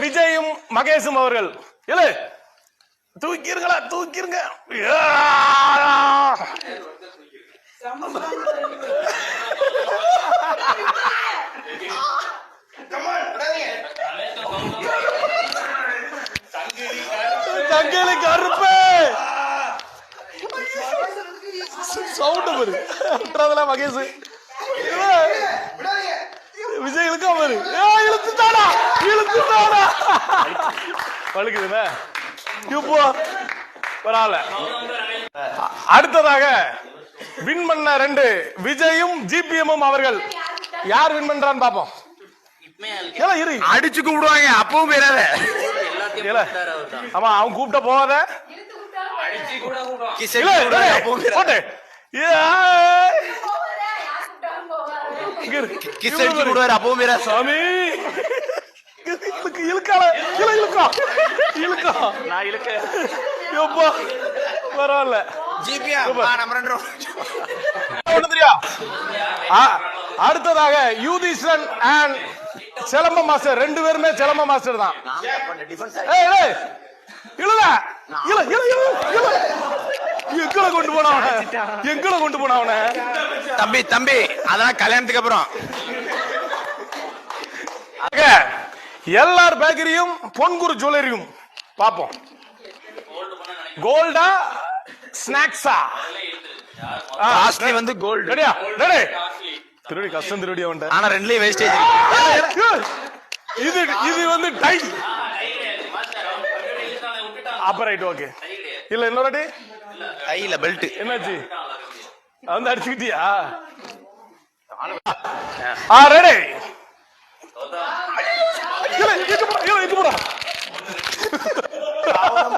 விஜயும் மகேஷும் அவர்கள் இல்ல தூக்கிருங்களா தூக்கிருங்க. தங்கலி கருப்பு சவுண்ட் பாரு மகேஷ் விஜய் இழுக்க பாரு இழுத்துட்டாடா இழுத்துட்டாடா வழுக்குதுண்ணே இப்போ பரவாயில்ல. அடுத்ததாக வின் பண்ண 2 விஜயும் ஜிபிஎம்மும் அவர்கள் யார் வின் பண்றான்னு பாப்போம். அடிச்சு கூப்பிடுவாங்க அப்பவும் பேராத. ஆமா அவன் கூப்பிட்ட போவாத அப்பவும் பேரா சாமி இழுக்கால இழுக்கா இழுக்கா நான் இழுக்க பரவாயில்ல. அடுத்ததாக யூதிஷன் அண்ட் சிலம்ப மாஸ்டர் 2 பேருமே சிலம்ப மாஸ்டர் தான். எங்களை கொண்டு போனவன எங்களை கொண்டு போனவன தம்பி தம்பி அதெல்லாம் கல்யாணத்துக்கு அப்புறம். எல்லார் பேக்கரியும் பொன்குரு ஜுவல்லரியும் பாப்போம். கோல்டா ஸ்நாக்ஸா காஸ்ட்லி வந்து கோல்ட் ரெடியா ரெடி திருடி கஸ்டம் திருடி அவன்ட்ட. ஆனா ரெண்டுலயே வேஸ்டேஜ். இது இது வந்து டை அப்ப ரைட் ஓகே. இல்ல இன்னொரு அடி டைல பெல்ட் என்னாச்சு வந்து அடிச்சுக்கிட்டியா? ரெடி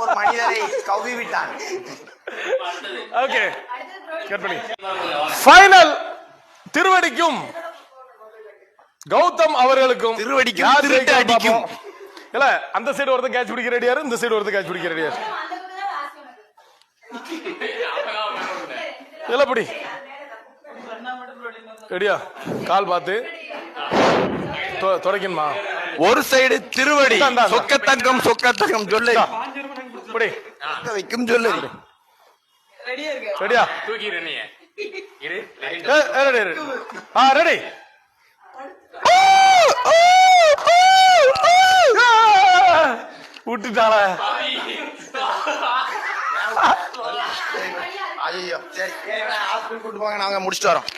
ஒரு மனிதரை கவ்வி விட்டான். ஓகே ஃபைனல் திருவடிக்கும் கௌதம் அவர்களுக்கும் திருவடிக்கும் திருட்டு அடிக்கும். இல்ல அந்த சைடு ஒருத்தர் கேட்ச் பிடிக்க ரெடியாரு இந்த சைடு ஒருத்தர் கேட்ச் பிடிக்க ரெடியாரு. இல்ல பிடி ரெடியா கால் பார்த்து தொடக்கணுமா? ஒரு சைடு திருவடி சொக்கத்தங்கம் சொக்கத்தங்கம் சொல்லு வைக்கும் சொல்லு ரெடியா ரெடி விட்டுட்டாள. ஐயோ சரி கூட்டு போங்க நாங்க முடிச்சுட்டு வரோம்.